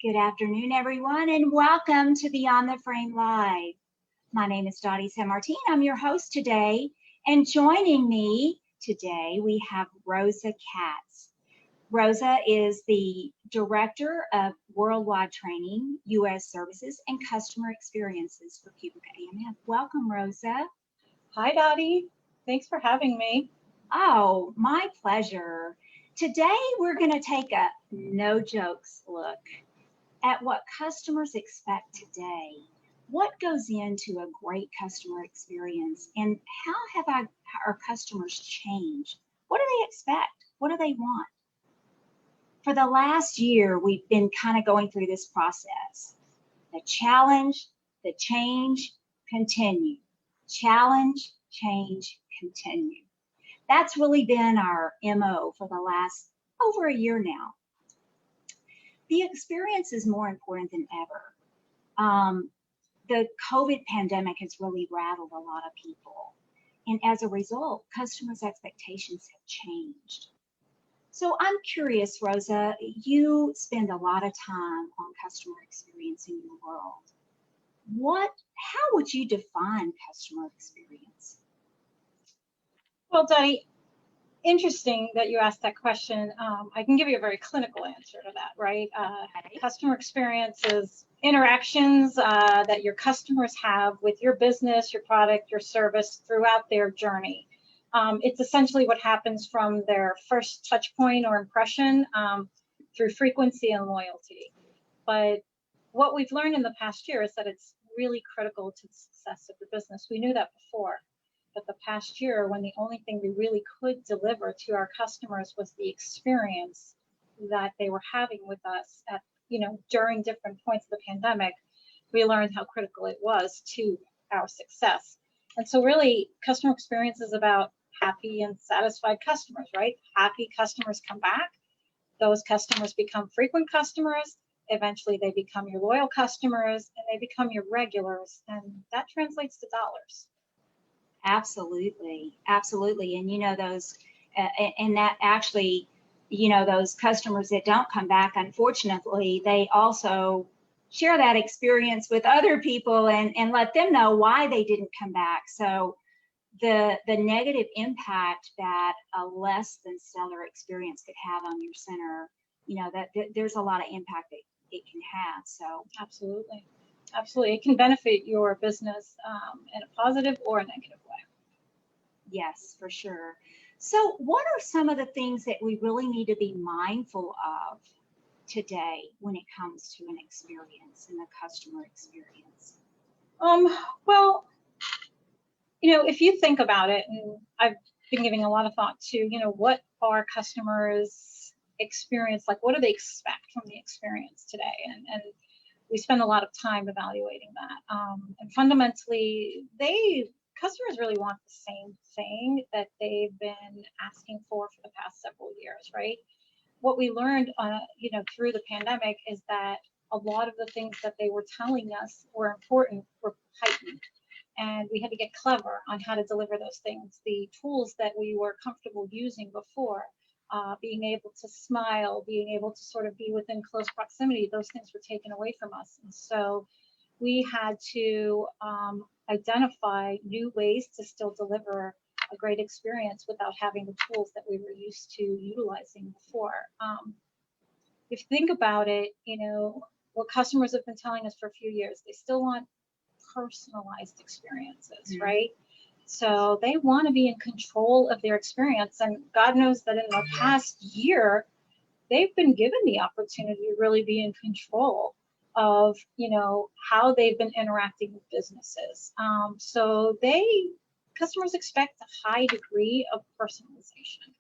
Good afternoon, everyone, and welcome to Beyond the Frame Live. My name is Dottie San Martin. I'm your host today, and joining me today we have Rosa Katz. Rosa is the Director of Worldwide Training, U.S. Services, and Customer Experiences for QubicaAMF. Welcome, Rosa. Hi, Dottie. Thanks for having me. Oh, my pleasure. Today we're going to take a no jokes look at what customers expect today. What goes into a great customer experience, and how have our customers changed? What do they expect? What do they want? For the last year, we've been kind of going through this process. The challenge, the change, continue. Challenge, change, continue. That's really been our MO for the last over a year now. The experience is more important than ever. The COVID pandemic has really rattled a lot of people. And as a result, customers' expectations have changed. So I'm curious, Rosa, you spend a lot of time on customer experience in your world. How would you define customer experience? Well, Dottie, interesting that you asked that question. I can give you a very clinical answer to that, right? Customer experience is interactions that your customers have with your business, your product, your service throughout their journey. It's essentially what happens from their first touch point or impression through frequency and loyalty. But what we've learned in the past year is that it's really critical to the success of the business. We knew that before. But the past year, when the only thing we really could deliver to our customers was the experience that they were having with us at, during different points of the pandemic, we learned how critical it was to our success. And so really, customer experience is about happy and satisfied customers, right? Happy customers come back. Those customers become frequent customers. Eventually, they become your loyal customers, and they become your regulars. And that translates to dollars. Absolutely, absolutely. And those, and that actually, those customers that don't come back, unfortunately, they also share that experience with other people and let them know why they didn't come back. So the negative impact that a less than stellar experience could have on your center, that there's a lot of impact that it can have. So absolutely. Absolutely. It can benefit your business in a positive or a negative way. Yes, for sure. So what are some of the things that we really need to be mindful of today when it comes to an experience and the customer experience? Well, if you think about it, and I've been giving a lot of thought to, what are customers experience, like what do they expect from the experience today? And we spend a lot of time evaluating that. And fundamentally, customers really want the same thing that they've been asking for the past several years, right? What we learned, through the pandemic is that a lot of the things that they were telling us were important were heightened. And we had to get clever on how to deliver those things. The tools that we were comfortable using before, being able to smile, being able to sort of be within close proximity, those things were taken away from us. And so we had to identify new ways to still deliver a great experience without having the tools that we were used to utilizing before. If you think about it, what customers have been telling us for a few years, they still want personalized experiences, right? So they want to be in control of their experience. And God knows that in the past year, they've been given the opportunity to really be in control of, how they've been interacting with businesses. So customers expect a high degree of personalization.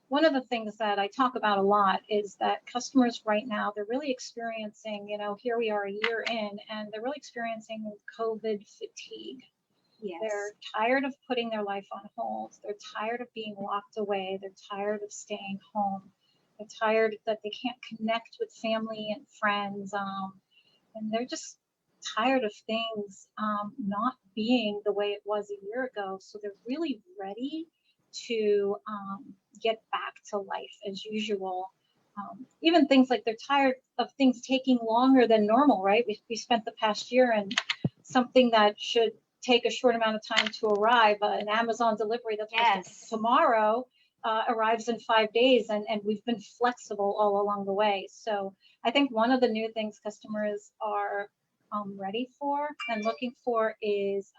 One of the things that I talk about a lot is that customers right now, they're really experiencing, here we are a year in, and they're really experiencing COVID fatigue. Yes. They're tired of putting their life on hold. They're tired of being locked away. They're tired of staying home. They're tired that they can't connect with family and friends. And they're just tired of things not being the way it was a year ago. So they're really ready to get back to life as usual. Even things like they're tired of things taking longer than normal, right? We spent the past year and something that should take a short amount of time to arrive, an Amazon delivery that's supposed to come tomorrow arrives in 5 days, and we've been flexible all along the way. So I think one of the new things customers are ready for and looking for is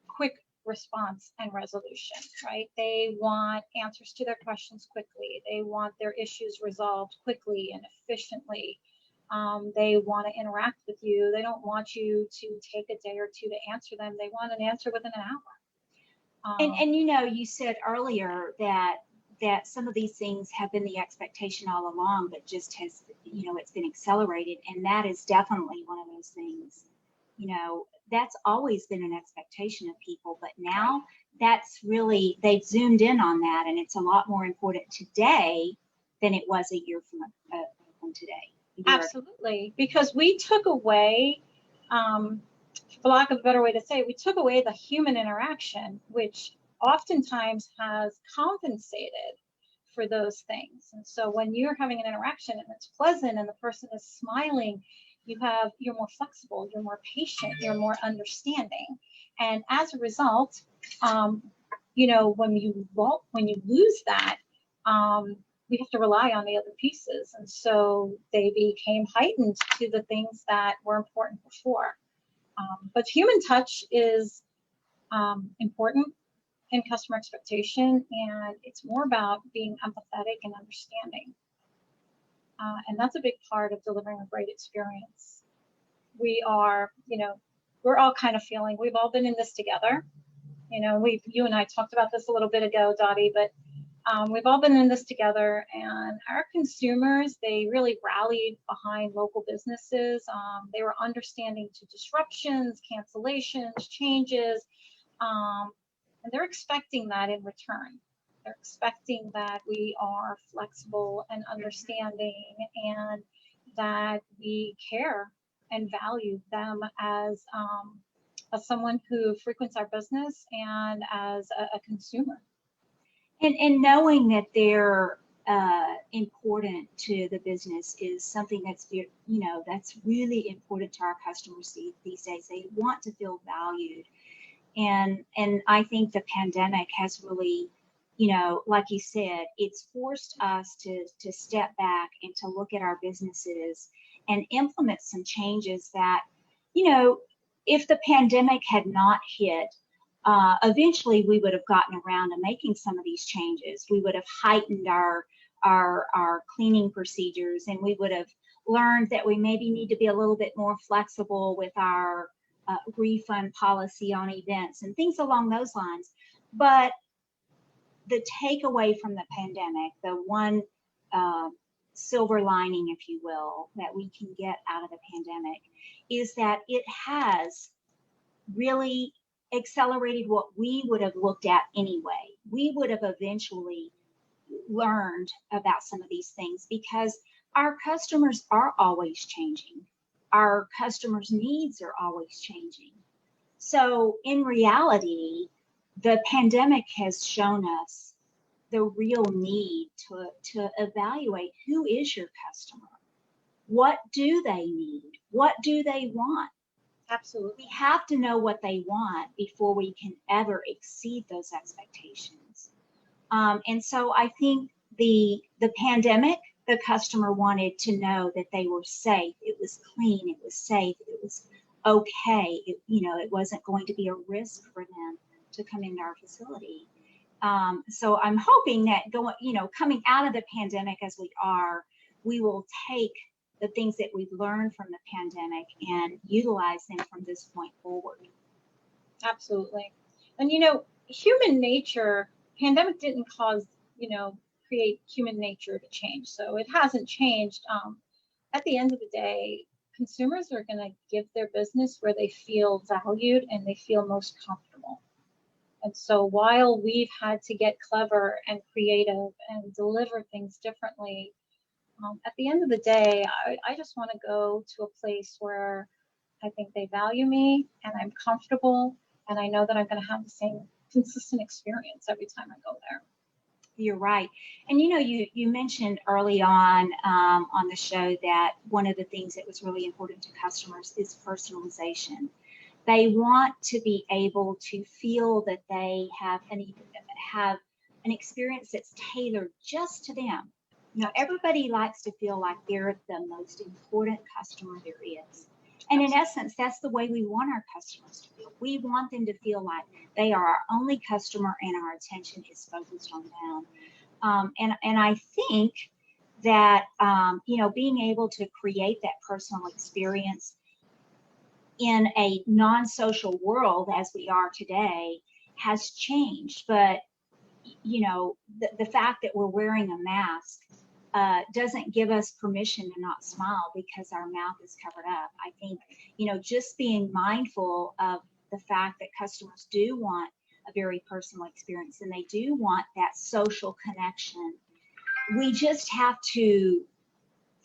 quick response and resolution, right? They want answers to their questions quickly. They want their issues resolved quickly and efficiently. They want to interact with you. They don't want you to take a day or two to answer them. They want an answer within an hour. And you know, you said earlier that some of these things have been the expectation all along, but just has, you know, it's been accelerated, and that is definitely one of those things. You know, that's always been an expectation of people, but now that's really, they've zoomed in on that, and it's a lot more important today than it was a year from today. Absolutely, because we took away, for lack of a better way to say it, we took away the human interaction, which oftentimes has compensated for those things. And so when you're having an interaction and it's pleasant and the person is smiling, you're more flexible, you're more patient, you're more understanding. And as a result, you know, when you lose that, we have to rely on the other pieces. And so they became heightened to the things that were important before. But human touch is important in customer expectation, and it's more about being empathetic and understanding. And that's a big part of delivering a great experience. We are, you know, we're all kind of feeling, we've all been in this together. You know, you and I talked about this a little bit ago, Dottie, but we've all been in this together, and our consumers, they really rallied behind local businesses. They were understanding to disruptions, cancellations, changes, and they're expecting that in return. They're expecting that we are flexible and understanding, and that we care and value them as someone who frequents our business and as a consumer. And knowing that they're important to the business is something that's, you know, that's really important to our customers these days. They want to feel valued. And I think the pandemic has really, you know, like you said, it's forced us to step back and to look at our businesses and implement some changes that, you know, if the pandemic had not hit, eventually we would have gotten around to making some of these changes. We would have heightened our cleaning procedures, and we would have learned that we maybe need to be a little bit more flexible with our refund policy on events and things along those lines. But the takeaway from the pandemic, the one silver lining, if you will, that we can get out of the pandemic is that it has really accelerated what we would have looked at anyway. We would have eventually learned about some of these things because our customers are always changing. Our customers' needs are always changing. So in reality, the pandemic has shown us the real need to evaluate who is your customer. What do they need? What do they want? Absolutely. We have to know what they want before we can ever exceed those expectations. And so I think the pandemic, the customer wanted to know that they were safe. It was clean. It was safe. It was okay. You know, it wasn't going to be a risk for them to come into our facility. So I'm hoping that coming out of the pandemic as we are, we will take the things that we've learned from the pandemic and utilize them from this point forward. Absolutely. And, you know, human nature, pandemic didn't create human nature to change. So it hasn't changed. At the end of the day, consumers are going to give their business where they feel valued and they feel most comfortable. And so while we've had to get clever and creative and deliver things differently, at the end of the day, I just want to go to a place where I think they value me and I'm comfortable and I know that I'm going to have the same consistent experience every time I go there. You're right. And you mentioned early on the show that one of the things that was really important to customers is personalization. They want to be able to feel that they have an experience that's tailored just to them. Everybody likes to feel like they're the most important customer there is. And in essence, that's the way we want our customers to feel. We want them to feel like they are our only customer and our attention is focused on them. And I think that, being able to create that personal experience in a non-social world as we are today has changed. But, the fact that we're wearing a mask doesn't give us permission to not smile because our mouth is covered up. I think, just being mindful of the fact that customers do want a very personal experience and they do want that social connection. We just have to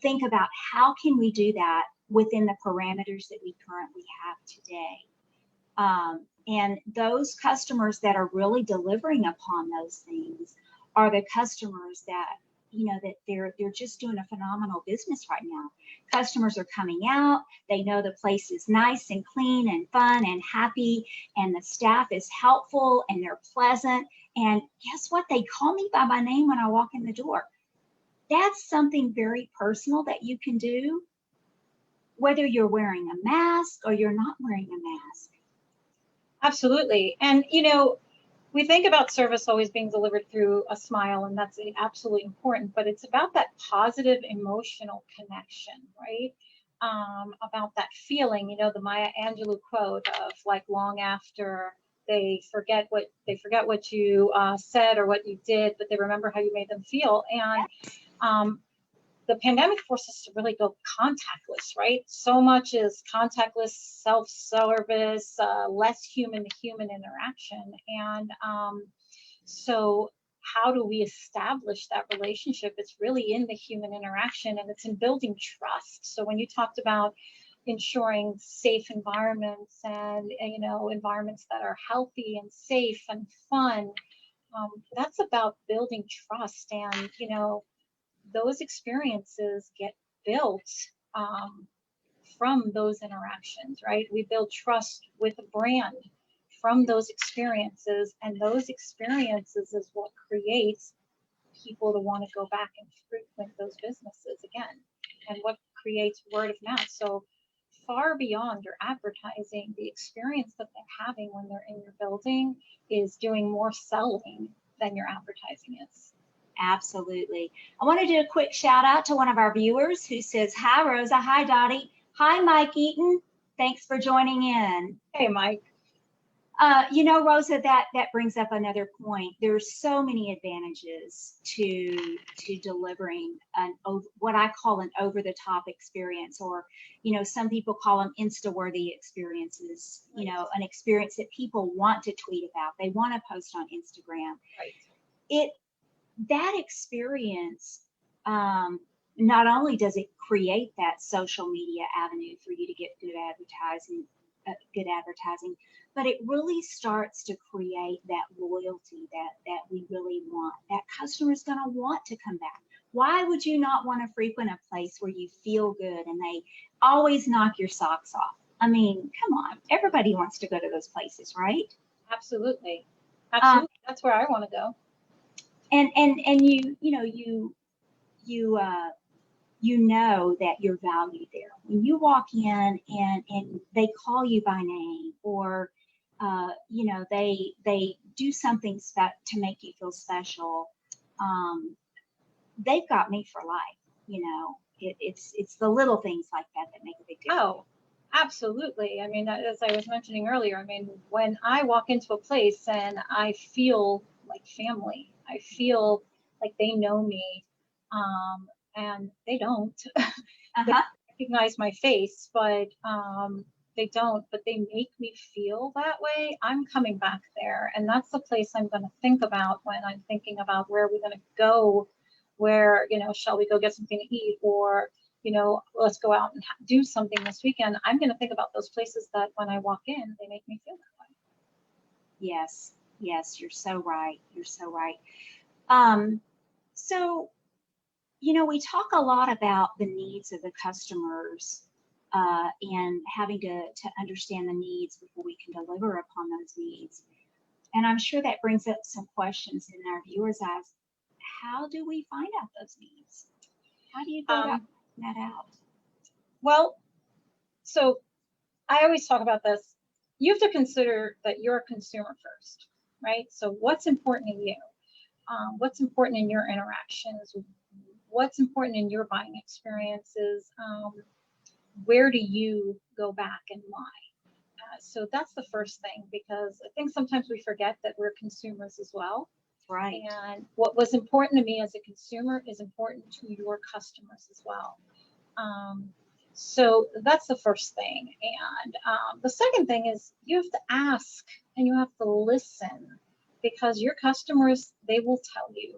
think about how can we do that within the parameters that we currently have today. And those customers that are really delivering upon those things are the customers that, that they're just doing a phenomenal business right now. Customers are coming out. They know the place is nice and clean and fun and happy, and the staff is helpful and they're pleasant. And guess what? They call me by my name when I walk in the door. That's something very personal that you can do, whether you're wearing a mask or you're not wearing a mask. Absolutely. And, we think about service always being delivered through a smile, and that's absolutely important, but it's about that positive emotional connection, right? About that feeling, the Maya Angelou quote of like, long after they forget what you said or what you did, but they remember how you made them feel. And the pandemic forced us to really go contactless, right? So much is contactless, self-service, less human-to-human interaction. And so how do we establish that relationship? It's really in the human interaction, and it's in building trust. So when you talked about ensuring safe environments and environments that are healthy and safe and fun, that's about building trust. And, those experiences get built from those interactions, right? We build trust with a brand from those experiences, and those experiences is what creates people to want to go back and frequent those businesses again, and what creates word of mouth. So far beyond your advertising, the experience that they're having when they're in your building is doing more selling than your advertising is. Absolutely. I want to do a quick shout out to one of our viewers who says, hi, Rosa. Hi, Dottie. Hi, Mike Eaton. Thanks for joining in. Hey, Mike. Rosa, that brings up another point. There's so many advantages to delivering what I call an over-the-top experience, or, some people call them Insta-worthy experiences, an experience that people want to tweet about. They want to post on Instagram. Right. That experience, not only does it create that social media avenue for you to get good advertising, but it really starts to create that loyalty that we really want. That customer's going to want to come back. Why would you not want to frequent a place where you feel good and they always knock your socks off? I mean, come on, everybody wants to go to those places, right? Absolutely. That's where I want to go. And you know that you're valued there. When you walk in and they call you by name, or they do something to make you feel special, they've got me for life. It's the little things like that make a big difference. Oh, absolutely. I mean, as I was mentioning earlier, I mean, when I walk into a place and I feel like family, I feel like they know me, and they don't. They recognize my face, but they don't, but they make me feel that way. I'm coming back there, and that's the place I'm going to think about when I'm thinking about where we're going to go, where, shall we go get something to eat, or, let's go out and do something this weekend. I'm going to think about those places that when I walk in, they make me feel that way. Yes, you're so right. You're so right. So, you know, we talk a lot about the needs of the customers and having to understand the needs before we can deliver upon those needs. And I'm sure that brings up some questions in our viewers' eyes. How do we find out those needs? How do you go about finding that out? Well, so I always talk about this. You have to consider that you're a consumer first, right? So what's important to you? What's important in your interactions? What's important in your buying experiences? Where do you go back and why? So that's the first thing, because I think sometimes we forget that we're consumers as well. Right. And what was important to me as a consumer is important to your customers as well. So that's the first thing. And the second thing is you have to ask and you have to listen, because your customers, they will tell you,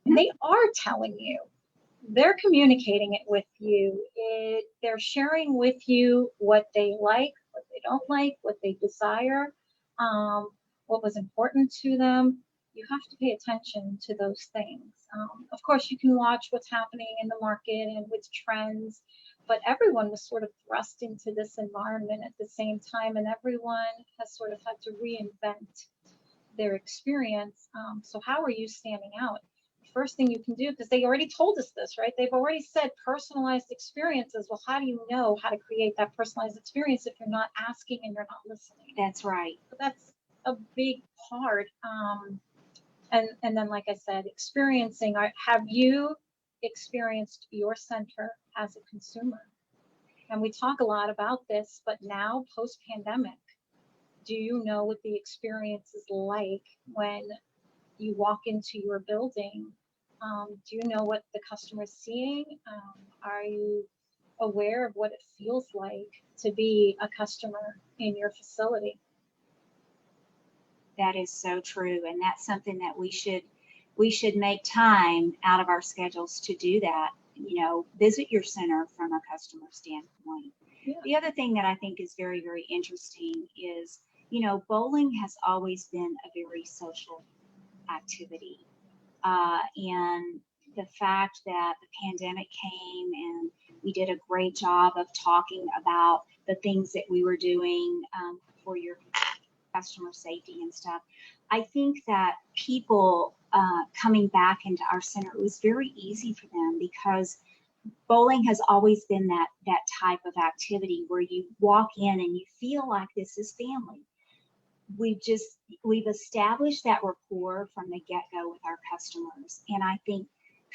and they are telling you. They're communicating it with you. They're sharing with you what they like, what they don't like, what they desire, what was important to them. You have to pay attention to those things. Of course, you can watch what's happening in the market and with trends, but everyone was sort of thrust into this environment at the same time, and everyone has sort of had to reinvent their experience. So how are you standing out? First thing you can do, because they already told us this, right? They've already said personalized experiences. Well, how do you know how to create that personalized experience if you're not asking and you're not listening? That's right. So that's a big part. And then, like I said, experiencing. Have you experienced your center as a consumer? And we talk a lot about this, but now post-pandemic, do you know what the experience is like when you walk into your building? Do you know what the customer is seeing? Are you aware of what it feels like to be a customer in your facility? That is so true, and that's something that we should make time out of our schedules to do that. You know, visit your center from a customer standpoint. Yeah. The other thing that I think is very, very interesting is, you know, bowling has always been a very social activity. And the fact that the pandemic came and we did a great job of talking about the things that we were doing for your customer safety and stuff. I think that people coming back into our center, it was very easy for them, because bowling has always been that type of activity where you walk in and you feel like this is family. We've established that rapport from the get-go with our customers, and I think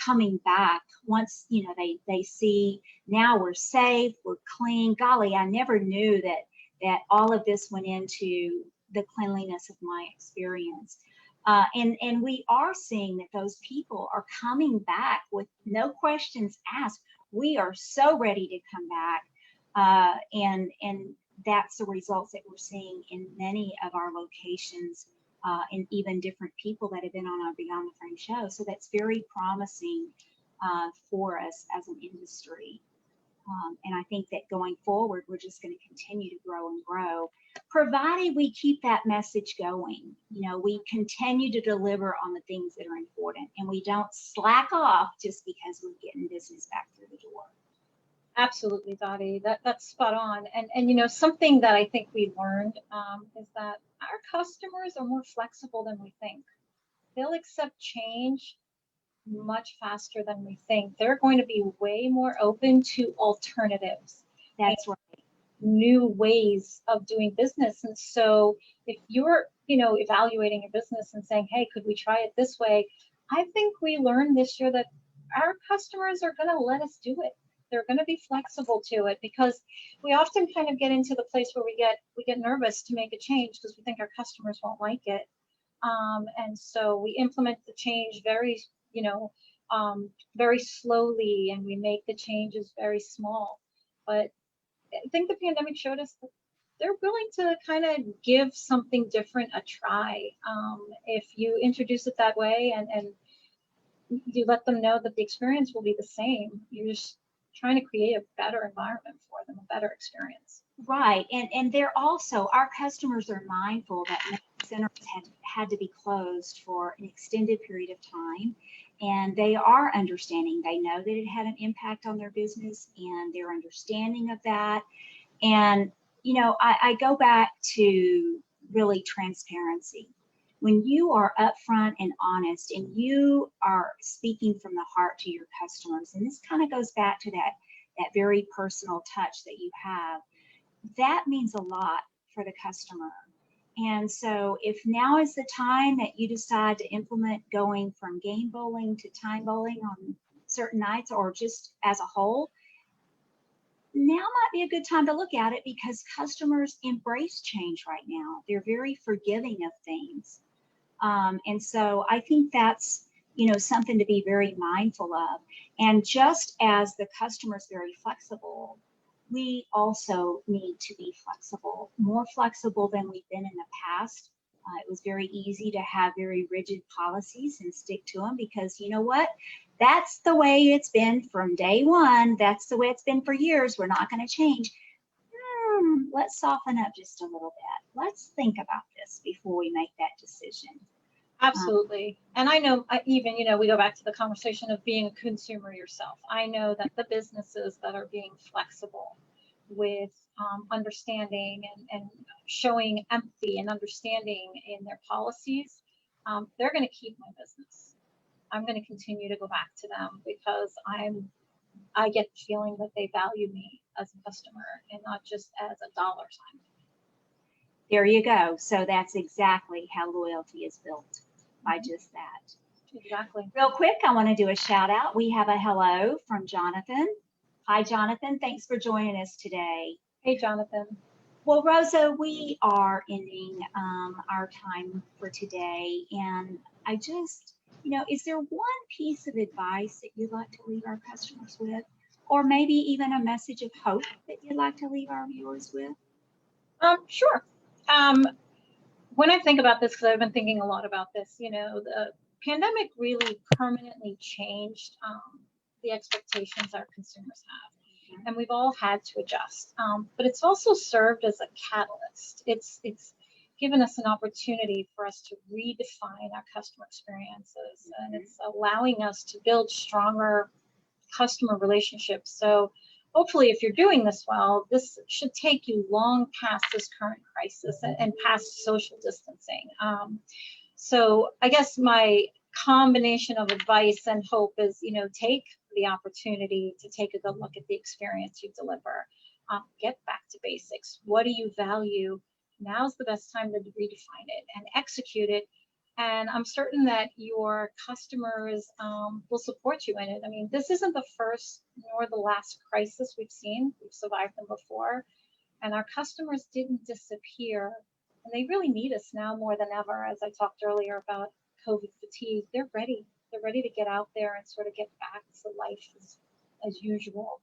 coming back, once you know they see now we're safe, we're clean. Golly, I never knew that all of this went into the cleanliness of my experience, and we are seeing that those people are coming back with no questions asked. We are so ready to come back, and that's the results that we're seeing in many of our locations, and even different people that have been on our Beyond the Frame show. So that's very promising for us as an industry. And I think that going forward, we're just going to continue to grow and grow, provided we keep that message going. You know, we continue to deliver on the things that are important, and we don't slack off just because we're getting business back through the door. Absolutely, Dottie. That's spot on. And you know, something that I think we learned is that our customers are more flexible than we think. They'll accept change much faster than we think. They're going to be way more open to alternatives. That's right. New ways of doing business. And so if you're, you know, evaluating your business and saying, hey, could we try it this way? I think we learned this year that our customers are going to let us do it. They're going to be flexible to it, because we often kind of get into the place where we get nervous to make a change because we think our customers won't like it. And so we implement the change very, you know, very slowly, and we make the changes very small. But I think the pandemic showed us that they're willing to kind of give something different a try. If you introduce it that way and you let them know that the experience will be the same, you're just trying to create a better environment for them, a better experience. Right, and they're also, our customers are mindful that centers had to be closed for an extended period of time, and they are understanding. They know that it had an impact on their business, and they're understanding of that. And you know, I go back to really transparency. When you are upfront and honest, and you are speaking from the heart to your customers, and this kind of goes back to that very personal touch that you have, that means a lot for the customer. And so if now is the time that you decide to implement going from game bowling to time bowling on certain nights, or just as a whole, now might be a good time to look at it, because customers embrace change right now. They're very forgiving of things. And so I think that's, you know, something to be very mindful of. And just as the customer is very flexible, we also need to be flexible, more flexible than we've been in the past. It was very easy to have very rigid policies and stick to them, because you know what? That's the way it's been from day one. That's the way it's been for years. We're not going to change. Let's soften up just a little bit. Let's think about this before we make that decision. Absolutely. And I know, even, you know, we go back to the conversation of being a consumer yourself. I know that the businesses that are being flexible with understanding and showing empathy and understanding in their policies, they're going to keep my business. I'm going to continue to go back to them, because I get the feeling that they value me as a customer and not just as a dollar sign. There you go. So that's exactly how loyalty is built, by just that. Exactly. Real quick, I want to do a shout out. We have a hello from Jonathan. Hi, Jonathan. Thanks for joining us today. Hey, Jonathan. Well, Rosa, we are ending our time for today. And I just, you know, is there one piece of advice that you'd like to leave our customers with? Or maybe even a message of hope that you'd like to leave our viewers with? Sure. When I think about this, because I've been thinking a lot about this, you know, the pandemic really permanently changed the expectations our consumers have, and we've all had to adjust. But it's also served as a catalyst. It's given us an opportunity for us to redefine our customer experiences, and it's allowing us to build stronger customer relationships. So hopefully, if you're doing this well, this should take you long past this current crisis and past social distancing. So I guess my combination of advice and hope is, you know, take the opportunity to take a good look at the experience you deliver. Get back to basics. What do you value? Now's the best time to redefine it and execute it. And I'm certain that your customers will support you in it. I mean, this isn't the first nor the last crisis we've seen. We've survived them before. And our customers didn't disappear. And they really need us now more than ever. As I talked earlier about COVID fatigue, they're ready. They're ready to get out there and sort of get back to life as usual.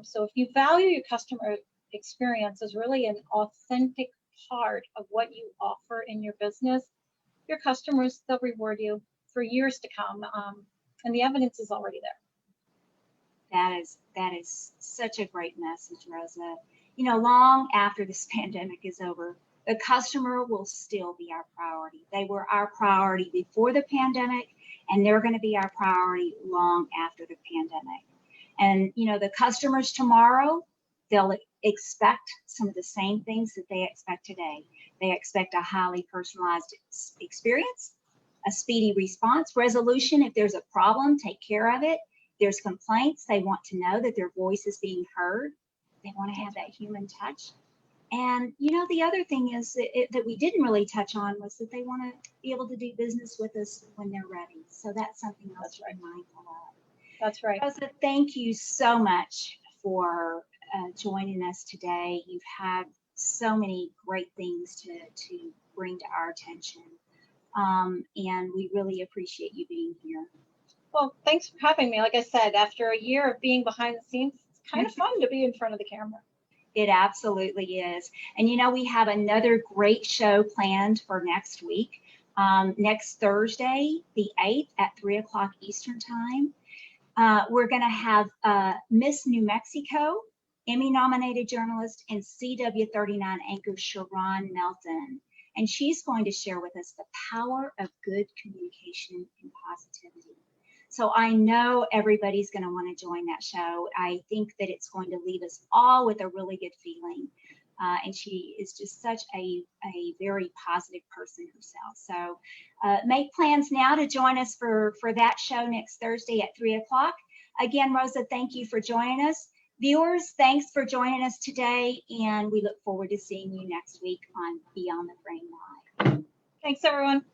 So if you value your customer experience as really an authentic part of what you offer in your business, your customers, they'll reward you for years to come. And the evidence is already there. That is such a great message, Rosa. You know, long after this pandemic is over, the customer will still be our priority. They were our priority before the pandemic, and they're going to be our priority long after the pandemic. And, you know, the customers tomorrow, they'll expect some of the same things that they expect today. They expect a highly personalized experience, a speedy response, resolution. If there's a problem, take care of it. There's complaints, they want to know that their voice is being heard. They want to have that human touch. And, you know, the other thing is that we didn't really touch on was that they want to be able to do business with us when they're ready. So that's something else to be mindful of. That's right. Rosa, thank you so much for joining us today. You've had so many great things to bring to our attention. And we really appreciate you being here. Well, thanks for having me. Like I said, after a year of being behind the scenes, it's kind of fun to be in front of the camera. It absolutely is. And you know, we have another great show planned for next week. Next Thursday, the 8th at 3 o'clock Eastern Time. We're going to have Miss New Mexico, Emmy-nominated journalist, and CW39 anchor Sharon Melton. and she's going to share with us the power of good communication and positivity. So I know everybody's going to want to join that show. I think that it's going to leave us all with a really good feeling. And she is just such a very positive person herself. So make plans now to join us for that show next Thursday at 3 o'clock. Again, Rosa, thank you for joining us. Viewers, thanks for joining us today, and we look forward to seeing you next week on Beyond the Frame Live. Thanks, everyone.